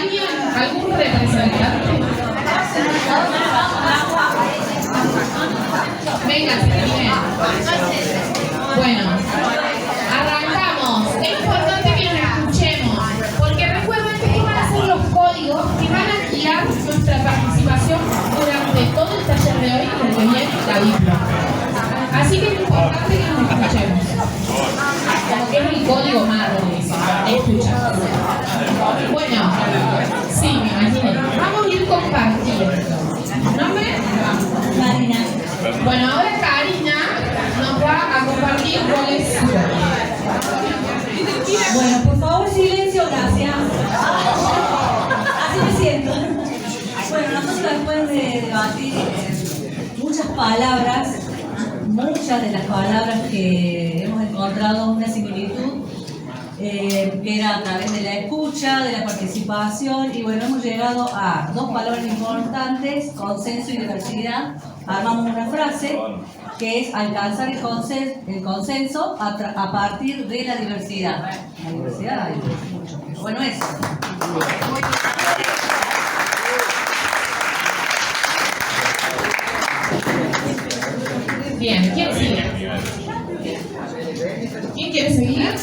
¿Algún representante? Venga, bien. Bueno, arrancamos. Es importante que nos escuchemos, porque recuerden que estos van a ser los códigos que van a guiar nuestra participación durante todo el taller de hoy, porque viene la Biblia. Así que es importante que nos escuchemos. Como que es el código madre, escuchar. Bueno, sí, me imagino. Vamos a ir compartiendo. ¿Nombre? Karina. Bueno, ahora Karina nos va a compartir cuál es su nombre. Bueno, por favor, silencio, gracias. Así me siento. Bueno, nosotros después de debatir muchas de las palabras que hemos encontrado una similitud, que era a través de la escucha, de la participación, y bueno, hemos llegado a dos palabras importantes: consenso y diversidad. Armamos una frase que es alcanzar el consenso a partir de la diversidad. La diversidad hay mucho, pero bueno, eso. Bien, ¿quién sigue? ¿Quién quiere seguir?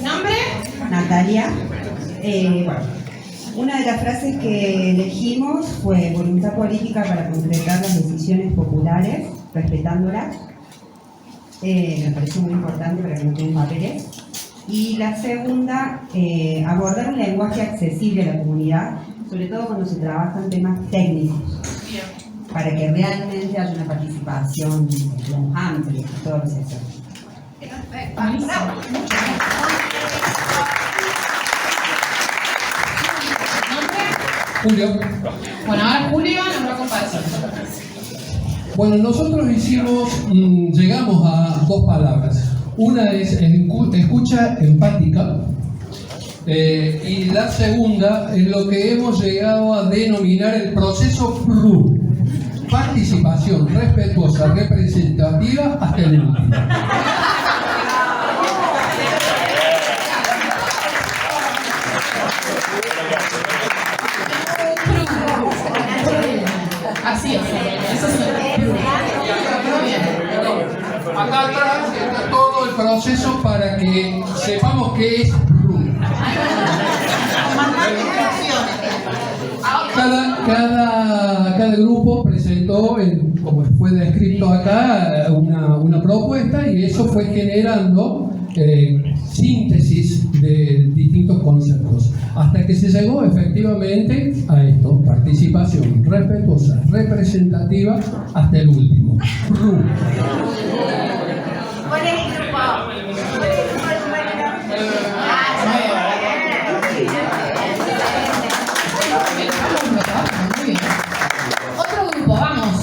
¿Nombre? Natalia. Bueno, una de las frases que elegimos fue voluntad política para concretar las decisiones populares, respetándolas. Me pareció muy importante para que no queden papeles. Y la segunda, abordar un lenguaje accesible a la comunidad, sobre todo cuando se trabajan temas técnicos, para que realmente haya una participación amplia en todos los sectores. Julio. Bueno, ahora Julio nos va a compartir. Bueno, nosotros llegamos a dos palabras. Una es escucha empática, y la segunda es lo que hemos llegado a denominar el proceso PRU: participación respetuosa, representativa hasta el último. Así es, eso sí. Muy bien. Acá atrás está todo el proceso para que sepamos qué es PRU. Cada grupo presentó, como fue descrito acá, una propuesta, y eso fue generando síntesis de distintos conceptos, hasta que se llegó efectivamente a esto: participación respetuosa, representativa hasta el último. PRU. Muy bien. Otro grupo, vamos.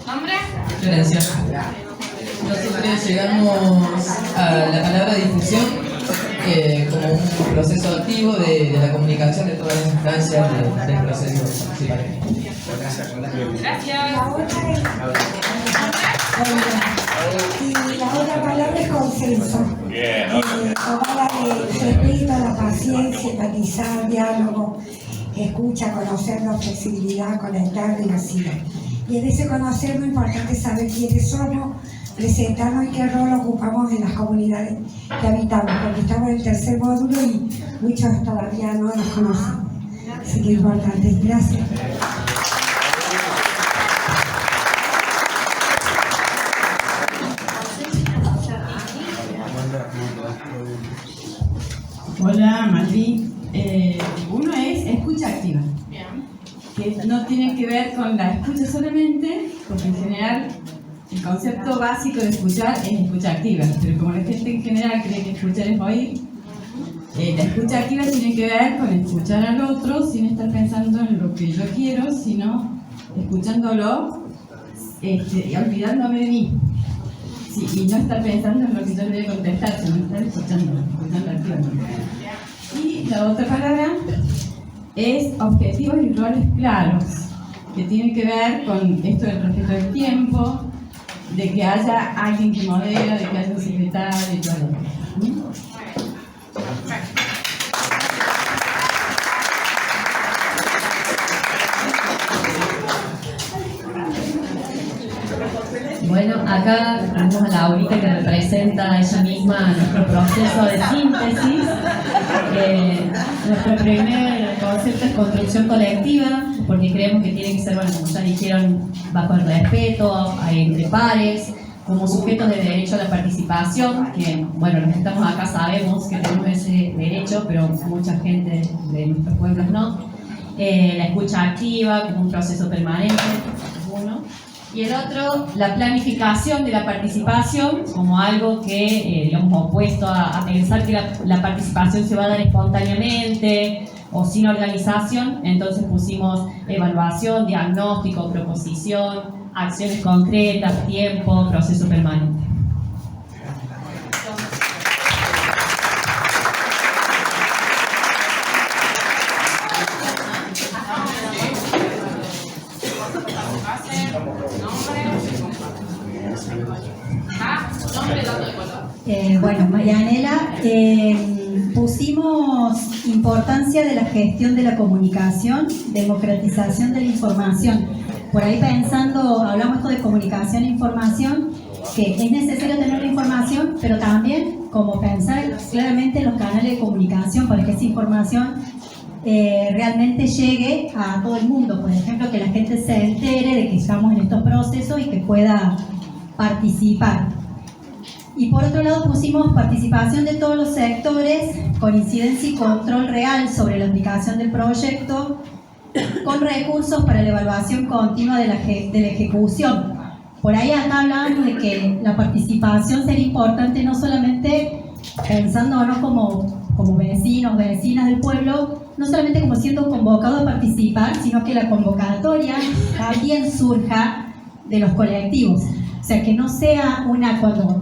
¿Nombre? Florencia. Nosotros llegamos a la palabra difusión como un proceso activo de la comunicación de todas las instancias del proceso participativo. Gracias. Y la otra palabra es consenso. Habla de respeto, la paciencia, empatizar, diálogo, escucha, conocernos, flexibilidad, conectar, diversidad. Y en ese conocer lo importante es saber quiénes somos, presentarnos y qué rol ocupamos en las comunidades que habitamos, porque estamos en el tercer módulo y muchos todavía no nos conocen. Así que es importante. Gracias. Hola, Malvi. Uno es escucha activa, que no tiene que ver con la escucha solamente, porque en general el concepto básico de escuchar es escucha activa, pero como la gente en general cree que escuchar es oír, la escucha activa tiene que ver con escuchar al otro sin estar pensando en lo que yo quiero, sino escuchándolo y olvidándome de mí. Sí, y no estar pensando en lo que yo le voy a contestar, sino estar escuchando activamente. Y la otra palabra es objetivos y roles claros, que tienen que ver con esto del respeto del tiempo, de que haya alguien que modera, de que haya un secretario y todo. Acá tenemos a Laurita que representa ella misma nuestro proceso de síntesis. Nuestro primer concepto es construcción colectiva, porque creemos que tiene que ser, bueno, como ya dijeron, bajo el respeto, entre pares, como sujetos de derecho a la participación, que, bueno, los que estamos acá sabemos que tenemos ese derecho, pero mucha gente de nuestros pueblos no. La escucha activa como un proceso permanente, uno. Y el otro, la planificación de la participación como algo que, digamos, opuesto a pensar que la participación se va a dar espontáneamente o sin organización. Entonces pusimos evaluación, diagnóstico, proposición, acciones concretas, tiempo, proceso permanente. Bueno, Marianela, pusimos importancia de la gestión de la comunicación, democratización de la información. Por ahí pensando, hablamos esto de comunicación e información, que es necesario tener la información, pero también como pensar claramente en los canales de comunicación para que esa información realmente llegue a todo el mundo. Por ejemplo, que la gente se entere de que estamos en estos procesos y que pueda participar. Y por otro lado pusimos participación de todos los sectores con incidencia y control real sobre la aplicación del proyecto, con recursos para la evaluación continua de la ejecución. Por ahí acá hablamos de que la participación sería importante no solamente pensándonos como vecinos, vecinas del pueblo, no solamente como siendo convocados a participar, sino que la convocatoria también surja de los colectivos. O sea, que no sea cuando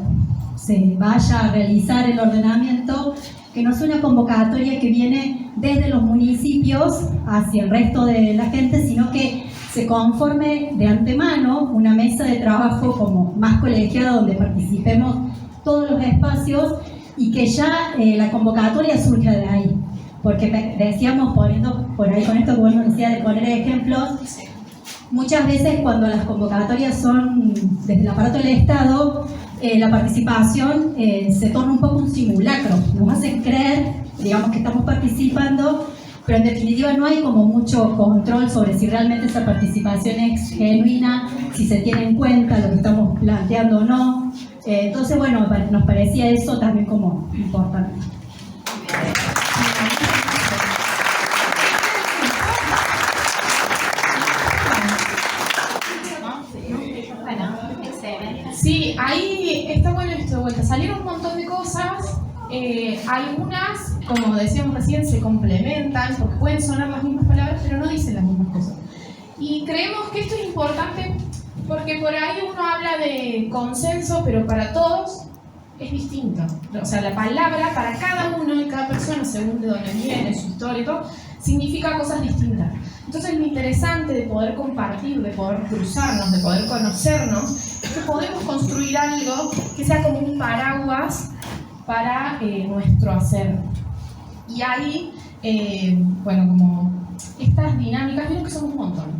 se vaya a realizar el ordenamiento, que no sea una convocatoria que viene desde los municipios hacia el resto de la gente, sino que se conforme de antemano una mesa de trabajo como más colegiada donde participemos todos los espacios y que ya la convocatoria surja de ahí. Porque decíamos, poniendo por ahí con esto que vos nos decías de poner ejemplos, muchas veces cuando las convocatorias son desde el aparato del Estado, la participación se torna un poco un simulacro. Nos hacen creer, digamos, que estamos participando, pero en definitiva no hay como mucho control sobre si realmente esa participación es genuina, si se tiene en cuenta lo que estamos planteando o no. Entonces, bueno, nos parecía eso también como importante. Sí, ahí está bueno esto de vuelta. Salieron un montón de cosas. Algunas, como decíamos recién, se complementan porque pueden sonar las mismas palabras, pero no dicen las mismas cosas. Y creemos que esto es importante porque por ahí uno habla de consenso, pero para todos es distinto. O sea, la palabra para cada uno y cada persona, según de dónde viene, su historia y todo, significa cosas distintas. Entonces, lo interesante de poder compartir, de poder cruzarnos, de poder conocernos, es que podemos construir algo que sea como un paraguas para nuestro hacer. Y ahí, bueno, como estas dinámicas, miren que son un montón.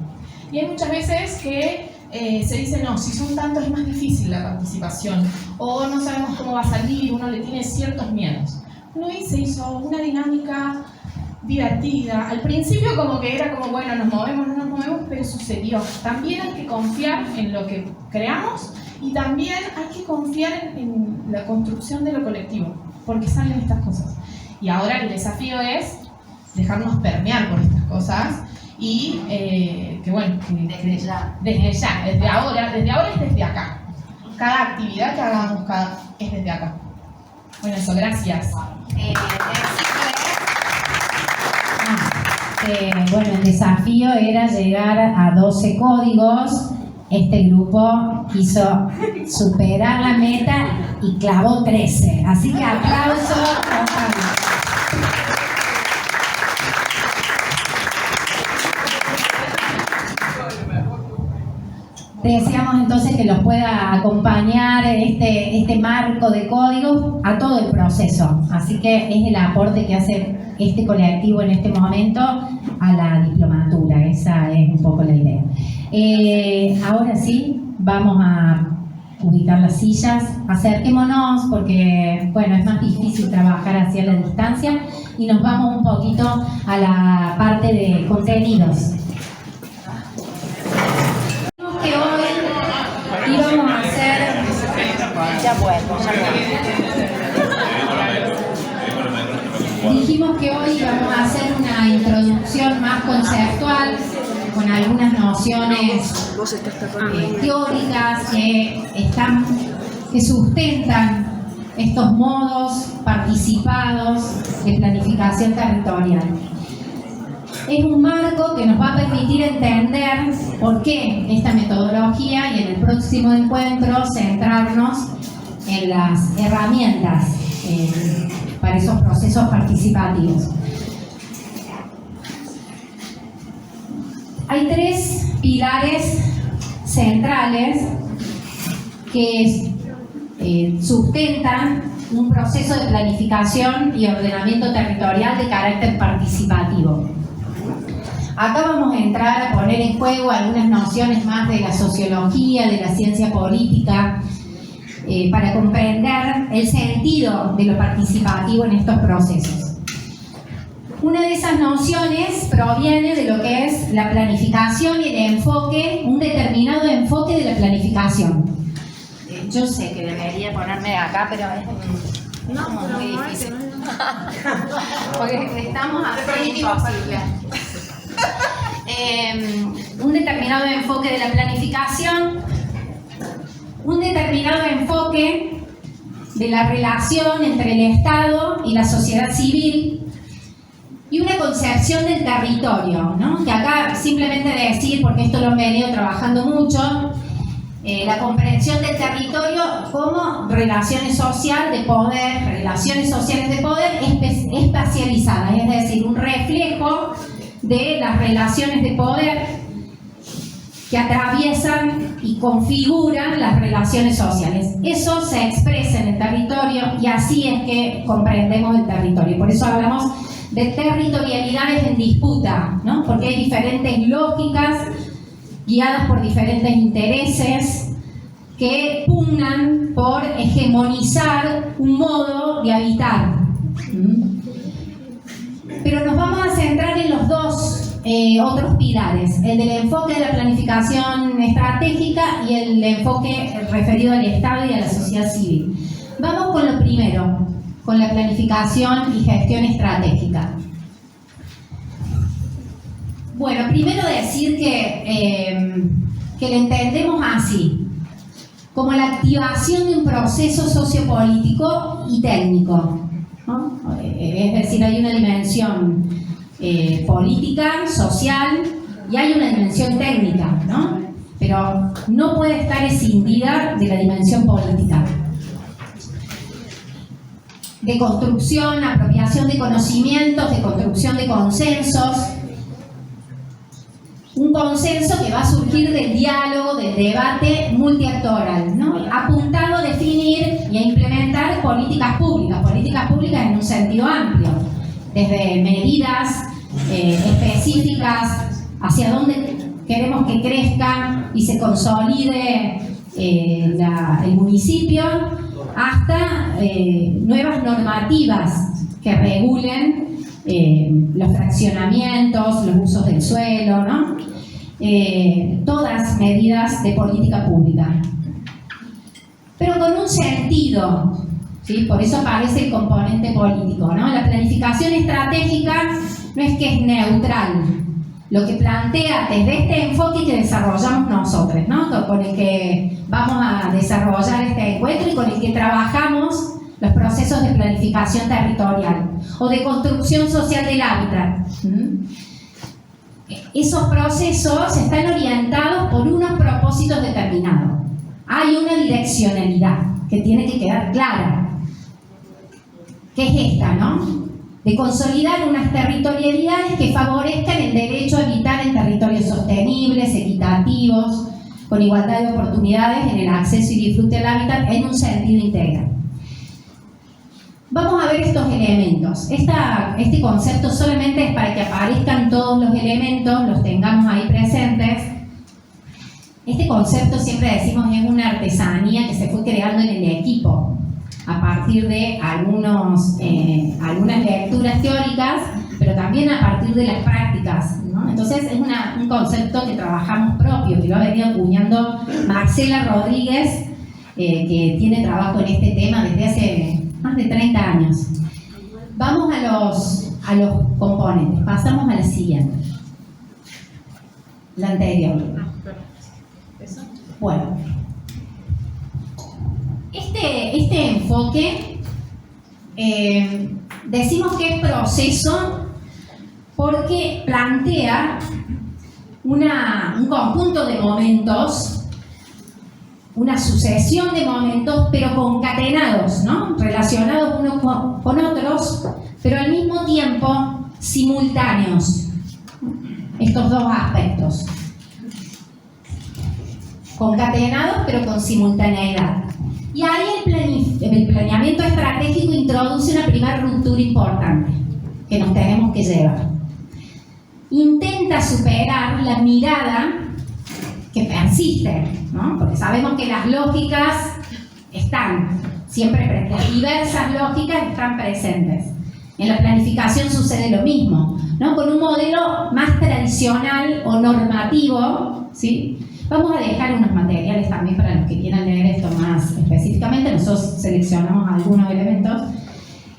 Y hay muchas veces que se dice, no, si son tantos es más difícil la participación, o no sabemos cómo va a salir, uno le tiene ciertos miedos. No, y se hizo una dinámica divertida. Al principio como que era como, bueno, nos movemos, no nos movemos, pero sucedió. También hay que confiar en lo que creamos y también hay que confiar en la construcción de lo colectivo, porque salen estas cosas. Y ahora el desafío es dejarnos permear por estas cosas y que bueno, desde ahora es desde acá. Cada actividad que hagamos es desde acá. Bueno, eso, gracias. Bueno, el desafío era llegar a 12 códigos. Este grupo quiso superar la meta y clavó 13. Así que aplauso. Deseamos entonces que los pueda acompañar este marco de códigos a todo el proceso. Así que es el aporte que hace este colectivo en este momento a la diplomatura. Esa es un poco la idea. Ahora sí, vamos a ubicar las sillas. Acerquémonos porque, bueno, es más difícil trabajar hacia la distancia y nos vamos un poquito a la parte de contenidos. Que hoy íbamos a hacer... Dijimos que hoy íbamos a hacer una introducción más conceptual, con algunas nociones teóricas que sustentan estos modos participados de planificación territorial. Es un marco que nos va a permitir entender por qué esta metodología y en el próximo encuentro centrarnos en las herramientas para esos procesos participativos. Hay tres pilares centrales que sustentan un proceso de planificación y ordenamiento territorial de carácter participativo. Acá vamos a entrar a poner en juego algunas nociones más de la sociología, de la ciencia política, para comprender el sentido de lo participativo en estos procesos. Una de esas nociones proviene de lo que es la planificación y el enfoque, un determinado enfoque de la planificación. Yo sé que debería ponerme acá, pero es muy difícil. Porque estamos a imposible. Un determinado enfoque de la planificación, un determinado enfoque de la relación entre el Estado y la sociedad civil y una concepción del territorio, ¿no? Que acá simplemente decir, porque esto lo han venido trabajando mucho, la comprensión del territorio como relaciones sociales de poder, relaciones sociales de poder espacializadas, es decir, un reflejo de las relaciones de poder que atraviesan y configuran las relaciones sociales. Eso se expresa en el territorio y así es que comprendemos el territorio. Por eso hablamos de territorialidades en disputa, ¿no? Porque hay diferentes lógicas guiadas por diferentes intereses que pugnan por hegemonizar un modo de habitar. Pero nos vamos a centrar en los dos otros pilares, el del enfoque de la planificación estratégica y el enfoque referido al Estado y a la sociedad civil. Vamos con lo primero, con la planificación y gestión estratégica. Bueno, primero decir que lo entendemos así, como la activación de un proceso sociopolítico y técnico, ¿no? Es decir, hay una dimensión política, social y hay una dimensión técnica, ¿no? Pero no puede estar escindida de la dimensión política. De construcción, apropiación de conocimientos, de construcción de consensos. Un consenso que va a surgir del diálogo, del debate multiactoral, ¿no? Apuntado a definir y a implementar políticas públicas en un sentido amplio, desde medidas específicas hacia dónde queremos que crezca y se consolide el municipio, hasta nuevas normativas que regulen los fraccionamientos, los usos del suelo, ¿no? Todas medidas de política pública. Pero con un sentido, ¿sí? Por eso aparece el componente político, ¿no? La planificación estratégica no es que es neutral. Lo que plantea desde este enfoque que desarrollamos nosotros, ¿no? Con el que vamos a desarrollar este encuentro y con el que trabajamos los procesos de planificación territorial o de construcción social del hábitat. Esos procesos están orientados por unos propósitos determinados. Hay una direccionalidad que tiene que quedar clara, que es esta, ¿no? De consolidar unas territorialidades que favorezcan el derecho a habitar en territorios sostenibles, equitativos, con igualdad de oportunidades en el acceso y disfrute del hábitat en un sentido integral. Vamos a ver estos elementos. Este concepto solamente es para que aparezcan todos los elementos, los tengamos ahí presentes. Este este concepto siempre decimos es una artesanía que se fue creando en el equipo a partir de algunas lecturas teóricas, pero también a partir de las prácticas, ¿no? Entonces es un concepto que trabajamos propio, que lo ha venido acuñando Marcela Rodríguez, que tiene trabajo en este tema desde hace más de 30 años. Vamos a los componentes, pasamos a la siguiente. La anterior. Bueno, este enfoque decimos que es proceso porque plantea un conjunto de momentos, una sucesión de momentos, pero concatenados, ¿no? Relacionados unos con otros, pero al mismo tiempo simultáneos. Estos dos aspectos. Concatenados, pero con simultaneidad. Y ahí el planeamiento estratégico introduce una primera ruptura importante que nos tenemos que llevar. Intenta superar la mirada que persiste, ¿no? Porque sabemos que las lógicas están siempre presentes, diversas lógicas están presentes. En la planificación sucede lo mismo, ¿no? Con un modelo más tradicional o normativo, ¿sí? Vamos a dejar unos materiales también para los que quieran leer esto más específicamente. Nosotros seleccionamos algunos elementos.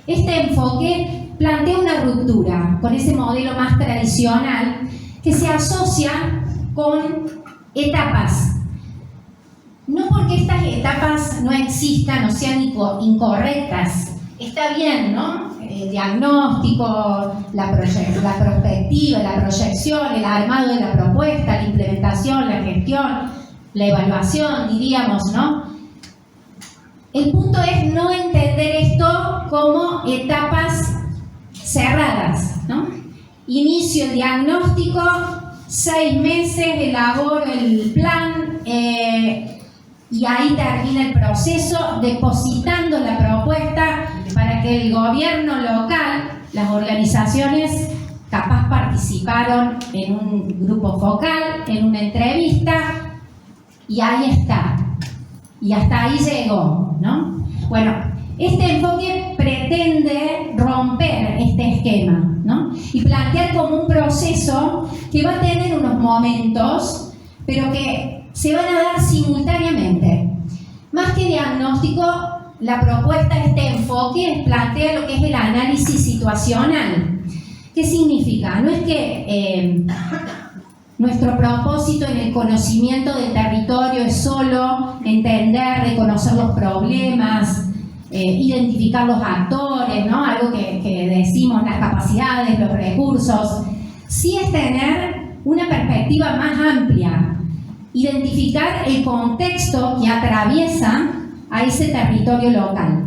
Este enfoque plantea una ruptura con ese modelo más tradicional que se asocia con etapas. No porque estas etapas no existan o sean incorrectas. Está bien, ¿no? El diagnóstico, la perspectiva, la proyección, el armado de la propuesta, la implementación, la gestión, la evaluación, diríamos, ¿no? El punto es no entender esto como etapas cerradas, ¿no? Inicio el diagnóstico, 6 meses, elaboro el plan, y ahí termina el proceso, depositando la propuesta para que el gobierno local, las organizaciones capaz participaron en un grupo focal, en una entrevista, y ahí está. Y hasta ahí llegó, ¿no? Bueno, este enfoque pretende romper este esquema, ¿no? Y plantear como un proceso que va a tener unos momentos, pero que se van a dar simultáneamente. Más que diagnóstico, la propuesta de este enfoque plantea lo que es el análisis situacional. ¿Qué significa? No es que nuestro propósito en el conocimiento del territorio es solo entender, reconocer los problemas, identificar los actores, ¿no? Algo que decimos, las capacidades, los recursos. Sí es tener una perspectiva más amplia, identificar el contexto que atraviesa a ese territorio local,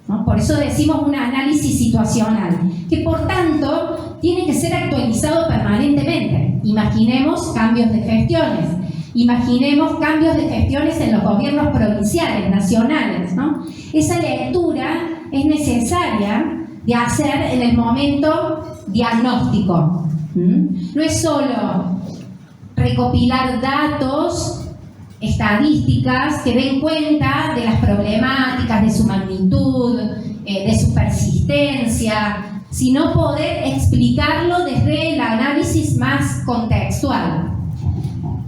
¿no? Por eso decimos un análisis situacional, que por tanto tiene que ser actualizado permanentemente. Imaginemos cambios de gestiones, imaginemos cambios de gestiones en los gobiernos provinciales, nacionales, ¿no? Esa lectura es necesaria de hacer en el momento diagnóstico. No es solo recopilar datos, estadísticas que den cuenta de las problemáticas, de su magnitud, de su persistencia, sino poder explicarlo desde el análisis más contextual.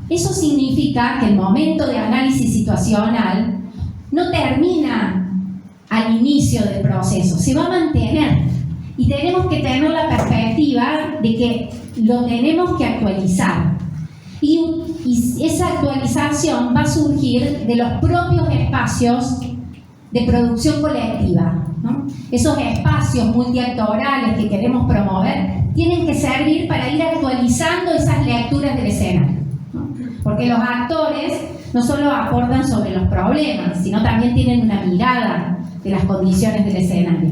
Eso significa que el momento de análisis situacional no termina al inicio del proceso, se va a mantener y tenemos que tener la perspectiva de que lo tenemos que actualizar. Y esa actualización va a surgir de los propios espacios de producción colectiva, ¿no? Esos espacios multiactorales que queremos promover tienen que servir para ir actualizando esas lecturas del escenario, ¿no? Porque los actores no solo aportan sobre los problemas, sino también tienen una mirada de las condiciones del escenario.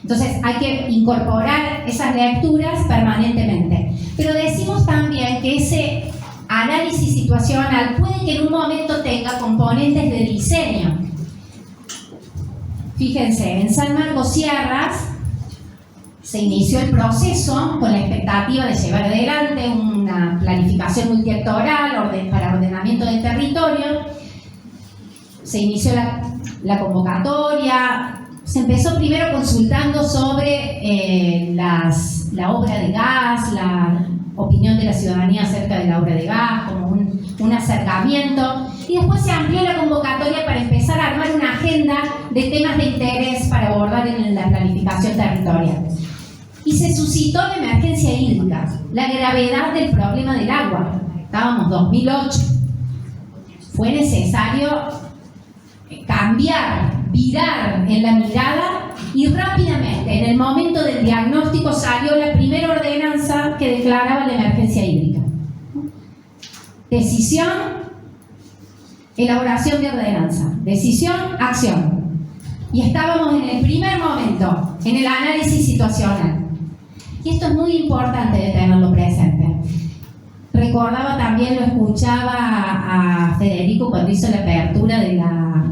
Entonces hay que incorporar esas lecturas permanentemente. Pero decimos también que ese análisis situacional puede que en un momento tenga componentes de diseño. Fíjense, en San Marcos Sierras se inició el proceso con la expectativa de llevar adelante una planificación multiactoral para ordenamiento del territorio se inició la convocatoria. Se empezó primero consultando sobre la obra de gas, la opinión de la ciudadanía acerca de la obra de gas, como un acercamiento, y después se amplió la convocatoria para empezar a armar una agenda de temas de interés para abordar en la planificación territorial. Y se suscitó la emergencia hídrica, la gravedad del problema del agua. Estábamos en 2008. Fue necesario cambiar, virar en la mirada, y rápidamente, en el momento del diagnóstico, salió la primera ordenanza que declaraba la emergencia hídrica. Decisión, elaboración de ordenanza. Decisión, acción. Y estábamos en el primer momento, en el análisis situacional. Y esto es muy importante de tenerlo presente. Recordaba también, lo escuchaba a Federico cuando hizo la apertura de la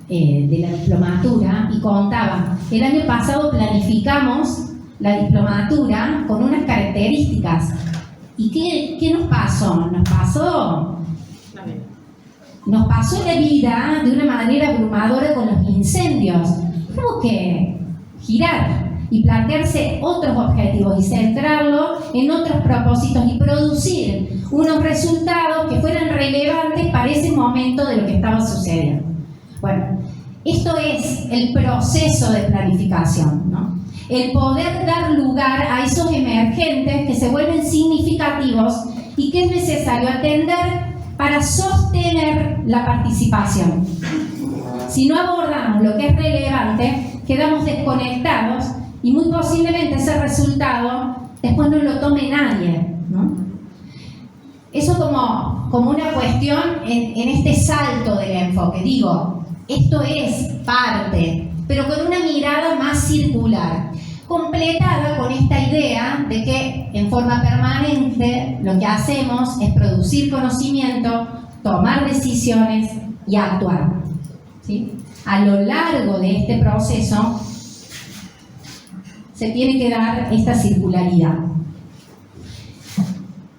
diplomatura, y contaba, el año pasado planificamos la diplomatura con unas características. ¿Y qué nos pasó? Nos pasó la vida de una manera abrumadora con los incendios. Tenemos que girar y plantearse otros objetivos y centrarlo en otros propósitos y producir unos resultados que fueran relevantes para ese momento de lo que estaba sucediendo. Bueno, esto es el proceso de planificación, ¿no? El poder dar lugar a esos emergentes que se vuelven significativos y que es necesario atender para sostener la participación. Si no abordamos lo que es relevante, quedamos desconectados y muy posiblemente ese resultado después no lo tome nadie, ¿no? Eso como una cuestión en este salto del enfoque. Digo, esto es parte, pero con una mirada más circular, completada con esta idea de que en forma permanente lo que hacemos es producir conocimiento, tomar decisiones y actuar, ¿sí? A lo largo de este proceso se tiene que dar esta circularidad.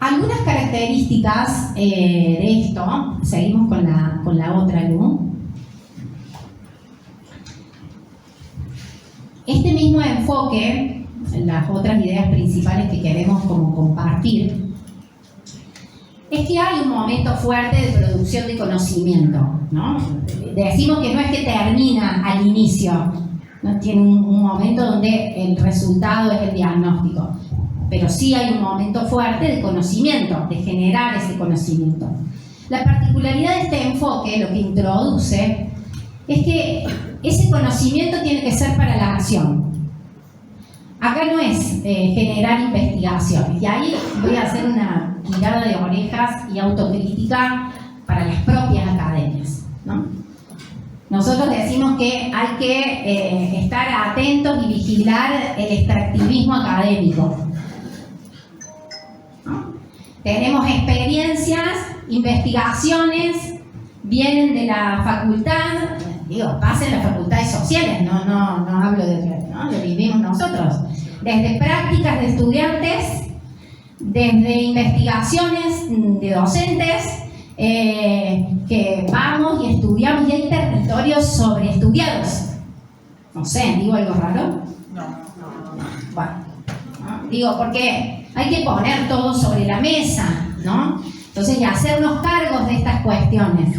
Algunas características de esto, seguimos con la otra luz. Este mismo enfoque, las otras ideas principales que queremos como compartir, es que hay un momento fuerte de producción de conocimiento, ¿no? Decimos que no es que termina al inicio, ¿no? Tiene un momento donde el resultado es el diagnóstico, pero sí hay un momento fuerte de conocimiento, de generar ese conocimiento. La particularidad de este enfoque, lo que introduce, es que ese conocimiento tiene que ser para la acción. Acá no es generar investigaciones, y ahí voy a hacer una tirada de orejas y autocrítica para las propias academias, ¿no? Nosotros decimos que hay que estar atentos y vigilar el extractivismo académico, ¿no? Tenemos experiencias, investigaciones, vienen de la facultad, pasen las facultades sociales, no hablo de, ¿no? Lo vivimos nosotros, desde prácticas de estudiantes, desde investigaciones de docentes, que vamos y estudiamos, y hay territorios sobreestudiados. No sé, ¿digo algo raro? No. Bueno, ¿no? Digo, porque hay que poner todo sobre la mesa, ¿no? Entonces, y hacernos cargos de estas cuestiones.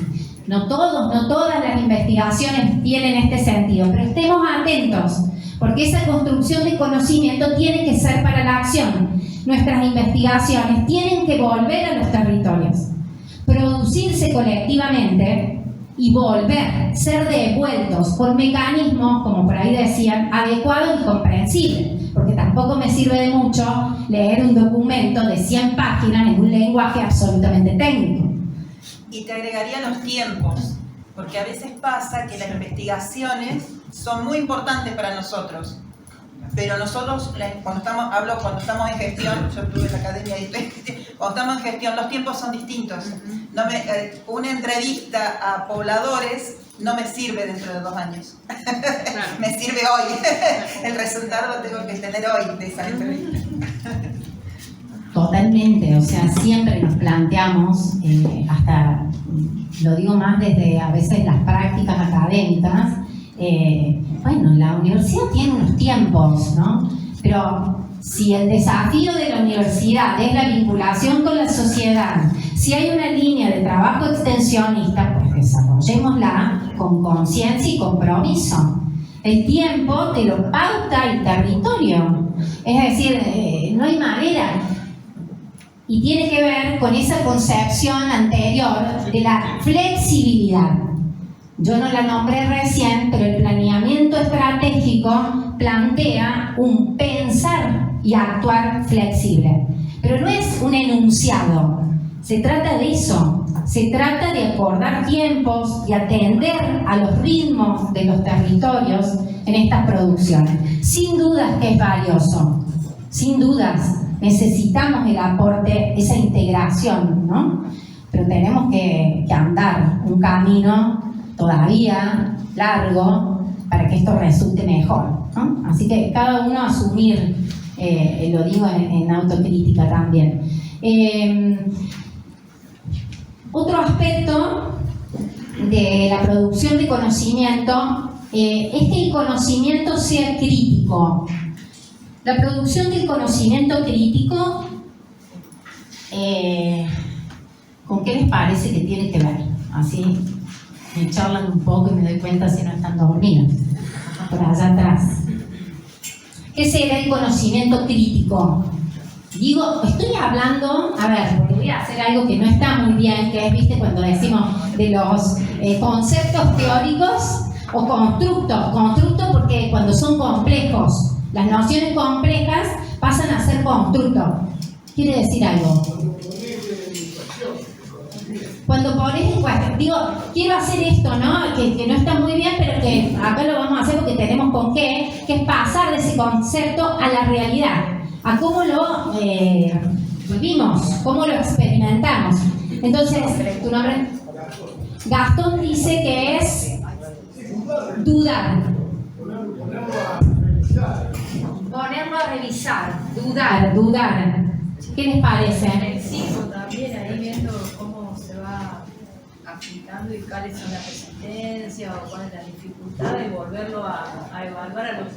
No todas las investigaciones tienen este sentido, pero estemos atentos, porque esa construcción de conocimiento tiene que ser para la acción. Nuestras investigaciones tienen que volver a los territorios, producirse colectivamente y ser devueltos por mecanismos, como por ahí decían, adecuados y comprensibles, porque tampoco me sirve de mucho leer un documento de 100 páginas en un lenguaje absolutamente técnico. Y te agregaría los tiempos, porque a veces pasa que las investigaciones son muy importantes para nosotros, pero nosotros, cuando estamos en gestión, yo estuve en la academia y cuando estamos en gestión, los tiempos son distintos. Una entrevista a pobladores no me sirve dentro de 2 años, me sirve hoy, el resultado lo tengo que tener hoy de esa entrevista. Totalmente, o sea, siempre nos planteamos, hasta lo digo más desde a veces las prácticas académicas, bueno, la universidad tiene unos tiempos, ¿no? Pero si el desafío de la universidad es la vinculación con la sociedad, si hay una línea de trabajo extensionista, pues desarrollémosla con conciencia y compromiso. El tiempo te lo pauta el territorio, es decir, no hay manera. Y tiene que ver con esa concepción anterior de la flexibilidad. Yo no la nombré recién, pero el planeamiento estratégico plantea un pensar y actuar flexible. Pero no es un enunciado, se trata de eso. Se trata de acordar tiempos y atender a los ritmos de los territorios en estas producciones. Sin dudas que es valioso, sin dudas. Necesitamos el aporte, esa integración, ¿no? Pero tenemos que andar un camino todavía largo para que esto resulte mejor, ¿no? Así que cada uno asumir, lo digo en autocrítica también. Otro aspecto de la producción de conocimiento es que el conocimiento sea crítico. La producción del conocimiento crítico, ¿con qué les parece que tiene que ver? Así me charlan un poco y me doy cuenta si no están dormidos. Por allá atrás. ¿Qué será el conocimiento crítico? Digo, estoy hablando, a ver, porque voy a hacer algo que no está muy bien, que es, viste, cuando decimos de los conceptos teóricos o constructos porque cuando son complejos, las nociones complejas pasan a ser constructos. Quiere decir algo. Cuando pones en cuestión, digo, quiero hacer esto, ¿no? Que no está muy bien, pero que acá lo vamos a hacer porque tenemos con qué, que es pasar de ese concepto a la realidad, a cómo lo vivimos, cómo lo experimentamos. Entonces, tu nombre, Gastón dice que es dudar. Ponerlo a revisar, dudar. ¿Qué les parece? Sí, también ahí viendo cómo se va aplicando y cuáles son las resistencias o cuál es la dificultad y volverlo a evaluar a lo que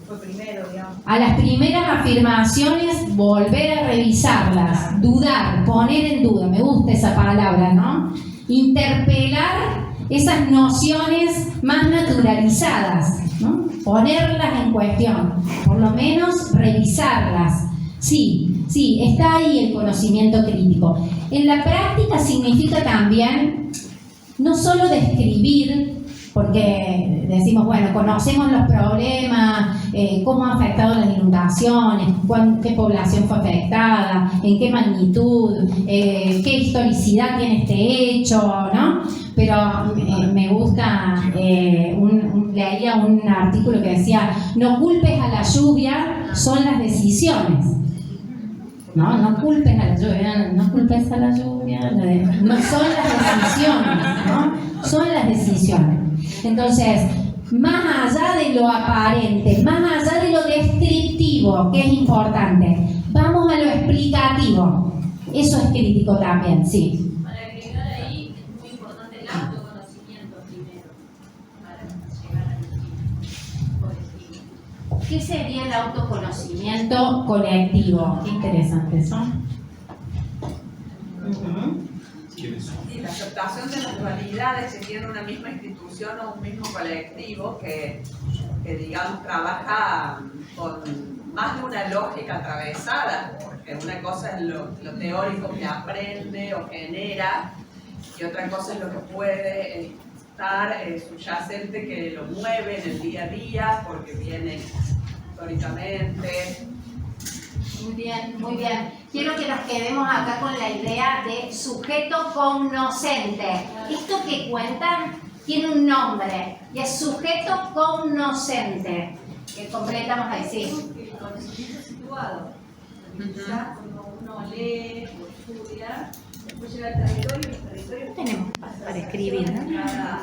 fue primero, digamos. A las primeras afirmaciones, volver a revisarlas, dudar, poner en duda, me gusta esa palabra, ¿no? Interpelar esas nociones más naturalizadas, ¿no? Ponerlas en cuestión, por lo menos revisarlas. Sí, está ahí el conocimiento crítico. En la práctica significa también no solo describir, porque decimos, bueno, conocemos los problemas, cómo ha afectado las inundaciones, qué población fue afectada, en qué magnitud, qué historicidad tiene este hecho, ¿no? Pero me gusta, leía un artículo que decía, no culpes a la lluvia, son las decisiones. No culpes a la lluvia, no culpes a la lluvia, no son las decisiones, ¿no? Son las decisiones. Entonces, más allá de lo aparente, más allá de lo descriptivo, que es importante, vamos a lo explicativo. Eso es crítico también, sí. Para llegar ahí es muy importante el autoconocimiento primero, para llegar al colectivo. ¿Qué sería el autoconocimiento colectivo? Qué interesante eso. Sí, la aceptación de las dualidades que tiene una misma institución o un mismo colectivo que digamos trabaja con más de una lógica atravesada, porque una cosa es lo teórico que aprende o genera y otra cosa es lo que puede estar subyacente que lo mueve en el día a día porque viene históricamente. Muy bien, muy bien. Quiero que nos quedemos acá con la idea de sujeto cognoscente. Esto que cuentan tiene un nombre y es sujeto cognoscente. Que completamos ahí, sí. El conocimiento situado. Quizás cuando uno lee o estudia, después llega al territorio y los territorios tenemos para escribir, ¿no? Cada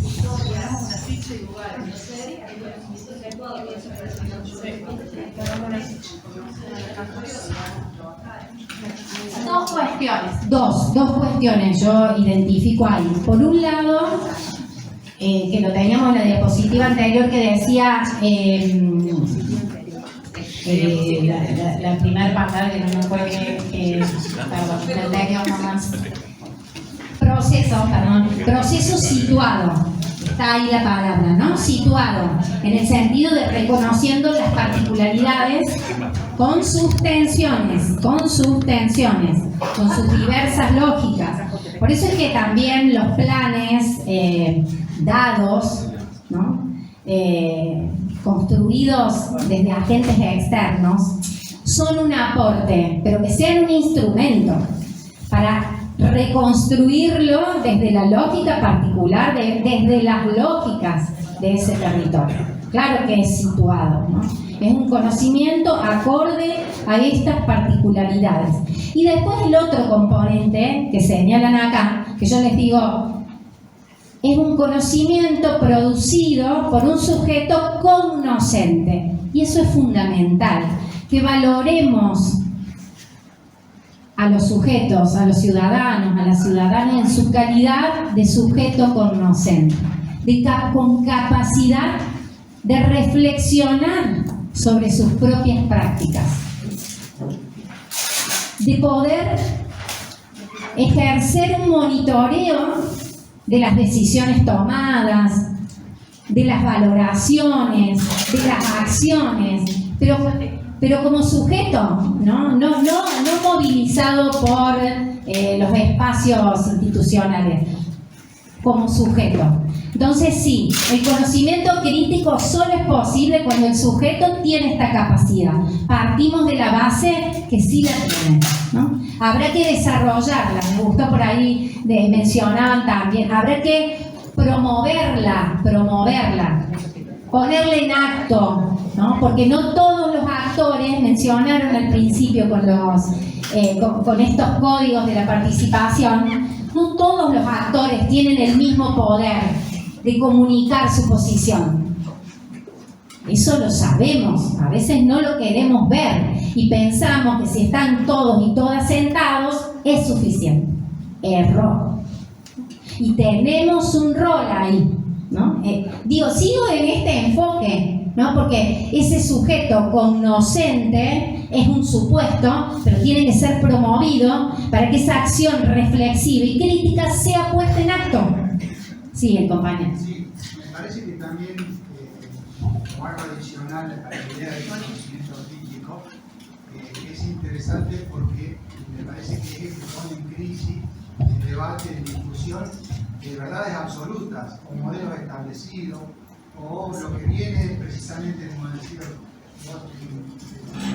historia, una ficha y lugar. Entonces, el conocimiento situado y eso es Dos cuestiones yo identifico ahí. Por un lado, que lo teníamos en la diapositiva anterior que decía la primera pantalla, que no me acuerdo perdón, la teníamos más. Proceso situado. Está ahí la palabra, ¿no? Situado, en el sentido de reconociendo las particularidades con sus tensiones, con sus diversas lógicas. Por eso es que también los planes dados, ¿no? Construidos desde agentes externos, son un aporte, pero que sean un instrumento para reconstruirlo desde la lógica particular, desde las lógicas de ese territorio. Claro que es situado, ¿no? Es un conocimiento acorde a estas particularidades. Y después el otro componente que señalan acá, que yo les digo, es un conocimiento producido por un sujeto cognoscente. Y eso es fundamental, que valoremos a los sujetos, a los ciudadanos, a las ciudadanas en su calidad de sujeto cognoscente, con capacidad de reflexionar sobre sus propias prácticas, de poder ejercer un monitoreo de las decisiones tomadas, de las valoraciones, de las acciones, pero como sujeto, no movilizado por los espacios institucionales, como sujeto. Entonces sí, el conocimiento crítico solo es posible cuando el sujeto tiene esta capacidad. Partimos de la base que sí la tiene, ¿no? Habrá que desarrollarla, me gustó por ahí, mencionaban también, habrá que promoverla, ponerla en acto, ¿no? Porque no todos los actores, mencionaron al principio con estos códigos de la participación, no todos los actores tienen el mismo poder de comunicar su posición. Eso lo sabemos, a veces no lo queremos ver y pensamos que si están todos y todas sentados es suficiente. Error. Y tenemos un rol ahí, ¿no? Sigo en este enfoque, ¿no? Porque ese sujeto cognoscente es un supuesto, pero tiene que ser promovido para que esa acción reflexiva y crítica sea puesta en acto. Sí, el compañero. Sí, me parece que también, como algo adicional a la idea del conocimiento crítico, es interesante porque me parece que es que pone en crisis el debate, en discusión de verdades absolutas o modelos establecidos o lo que viene precisamente, como decía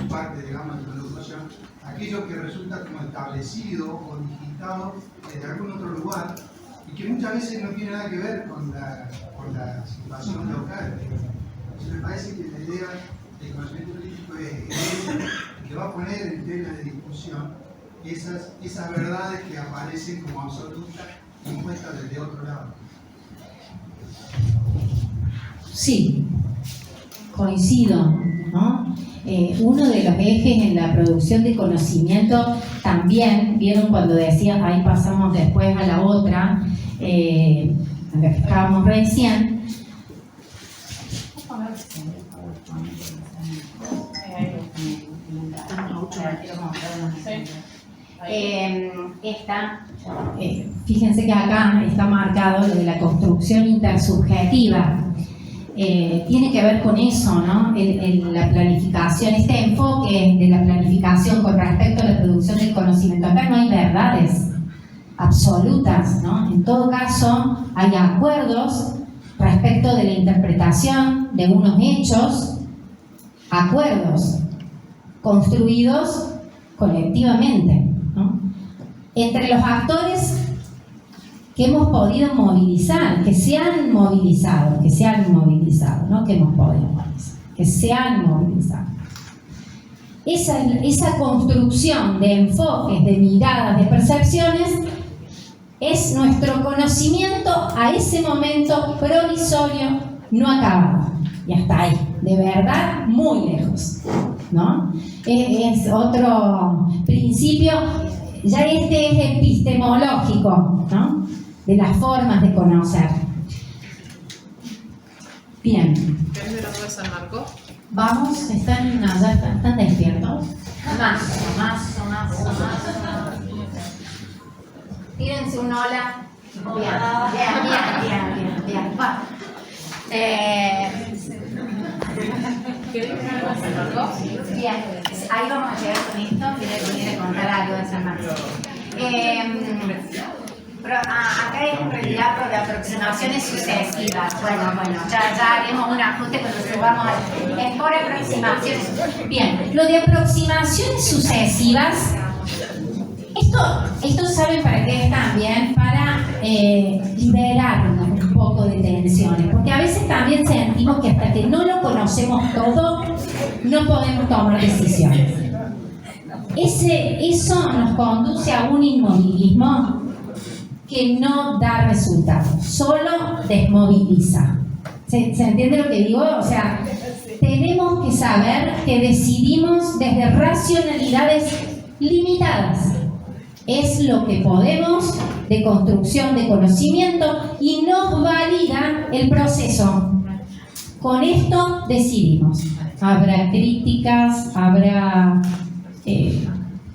en parte, digamos, de la introducción, aquello que resulta como establecido o digitado desde algún otro lugar y que muchas veces no tiene nada que ver con la situación local. Entonces me parece que la idea del conocimiento crítico es que va a poner en tela de discusión esas verdades que aparecen como absolutas impuestas desde otro lado. Sí, coincido, ¿no? Uno de los ejes en la producción de conocimiento también, vieron cuando decía, ahí pasamos después a la otra, a la que estábamos recién. Fíjense que acá está marcado lo de la construcción intersubjetiva. Tiene que ver con eso, ¿no? La planificación, este enfoque de la planificación con respecto a la producción del conocimiento. Acá no hay verdades absolutas, ¿no? En todo caso, hay acuerdos respecto de la interpretación de unos hechos, acuerdos construidos colectivamente, ¿no? Entre los actores que hemos podido movilizar, que se han movilizado, no que hemos podido movilizar, que se han movilizado. Esa construcción de enfoques, de miradas, de percepciones, es nuestro conocimiento a ese momento provisorio, no acabado. Y hasta ahí, de verdad, muy lejos. ¿no? Es otro principio, ya este es epistemológico, ¿no? De las formas de conocer. Bien. ¿Querés ver algo de San Marcos? Vamos, están despiertos. Más. Tírense un hola. Bien. Va. ¿Querés ver algo de San Marcos? Bien, ahí vamos a llegar con esto. Quiero contar algo de San Marcos. Acá es en realidad por aproximaciones sucesivas. Bueno, ya haremos un ajuste cuando subamos. Es por aproximaciones. Bien, lo de aproximaciones sucesivas, esto saben para qué es también, para liberarnos un poco de tensiones, porque a veces también sentimos que hasta que no lo conocemos todo, no podemos tomar decisiones. Eso nos conduce a un inmovilismo que no da resultados, solo desmoviliza. ¿Se entiende lo que digo? O sea, tenemos que saber que decidimos desde racionalidades limitadas. Es lo que podemos de construcción de conocimiento y nos valida el proceso. Con esto decidimos. Habrá críticas, habrá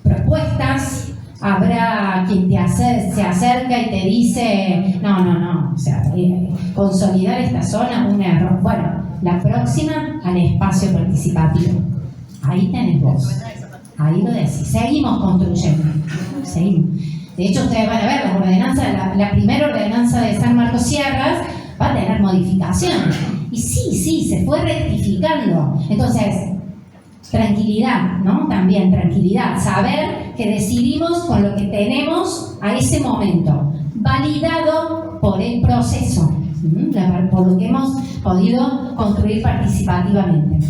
propuestas, habrá quien se acerca y te dice no, o sea, consolidar esta zona un error. Bueno, la próxima al espacio participativo. Ahí tenés vos. Ahí lo decís. Seguimos construyendo. Seguimos. De hecho, ustedes van a ver las ordenanzas, la primera ordenanza de San Marcos Sierras va a tener modificaciones. Y sí, se fue rectificando. Entonces, tranquilidad, ¿no? También tranquilidad. Saber que decidimos con lo que tenemos a ese momento, validado por el proceso, por lo que hemos podido construir participativamente.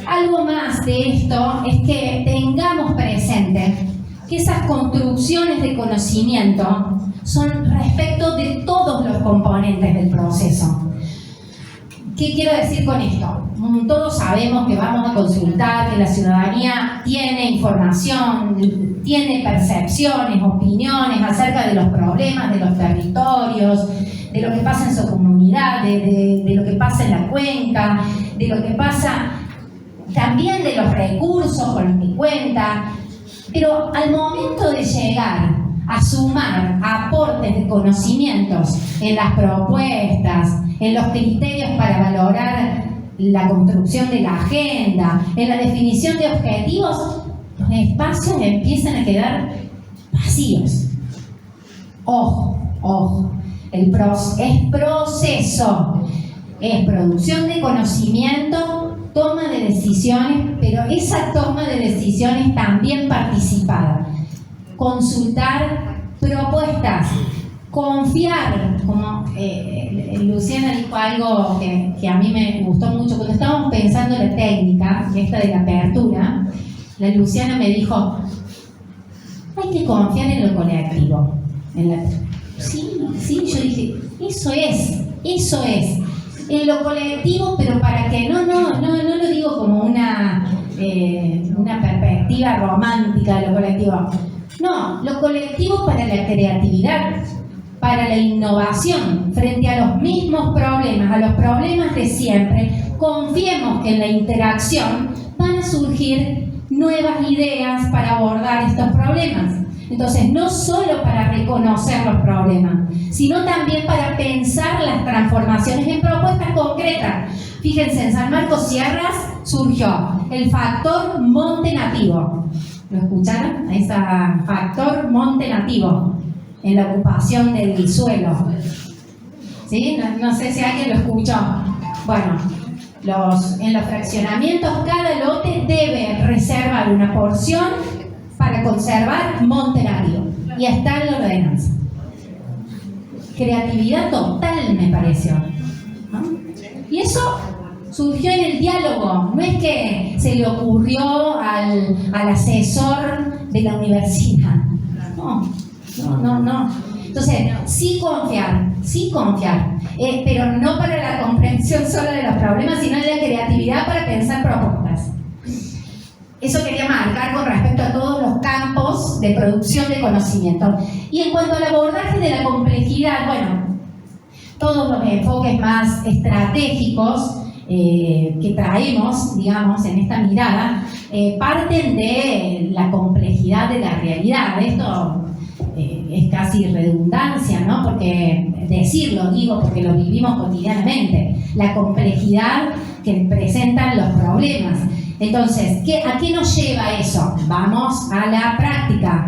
Algo más de esto es que tengamos presente que esas construcciones de conocimiento son respecto de todos los componentes del proceso. ¿Qué quiero decir con esto? Todos sabemos que vamos a consultar, que la ciudadanía tiene información, tiene percepciones, opiniones acerca de los problemas de los territorios, de lo que pasa en su comunidad, de lo que pasa en la cuenca, de lo que pasa también de los recursos con los que cuenta. Pero al momento de llegar a sumar aportes de conocimientos en las propuestas, en los criterios para valorar la construcción de la agenda, en la definición de objetivos, los espacios empiezan a quedar vacíos. Ojo, es proceso, es producción de conocimiento, toma de decisiones, pero esa toma de decisiones también participada. Consultar propuestas, confiar, como Luciana dijo algo que a mí me gustó mucho, cuando estábamos pensando en la técnica, esta de la apertura, la Luciana me dijo, hay que confiar en lo colectivo. Sí, yo dije, eso es. En lo colectivo, pero para que no lo digo como una perspectiva romántica de lo colectivo. No, lo colectivo para la creatividad, para la innovación, frente a los mismos problemas, a los problemas de siempre. Confiemos que en la interacción van a surgir nuevas ideas para abordar estos problemas. Entonces, no solo para reconocer los problemas, sino también para pensar las transformaciones en propuestas concretas. Fíjense, en San Marcos Sierras surgió el factor monte nativo. ¿Lo escucharon? Ese factor monte nativo en la ocupación del suelo. ¿Sí? No sé si alguien lo escuchó. Bueno, en los fraccionamientos cada lote debe reservar una porción para conservar monte nativo. Y está en la ordenanza. Creatividad total, me pareció, ¿no? Y eso surgió en el diálogo. No es que se le ocurrió al asesor de la universidad. No. Entonces, sí confiar. Pero no para la comprensión solo de los problemas, sino en la creatividad para pensar propuestas. Eso quería marcar con respecto a todos los campos de producción de conocimiento. Y en cuanto al abordaje de la complejidad, bueno, todos los enfoques más estratégicos que traemos, digamos, en esta mirada, parten de la complejidad de la realidad. Esto es casi redundancia, ¿no? Porque decirlo, digo, porque lo vivimos cotidianamente. La complejidad que presentan los problemas. Entonces, ¿a qué nos lleva eso? Vamos a la práctica.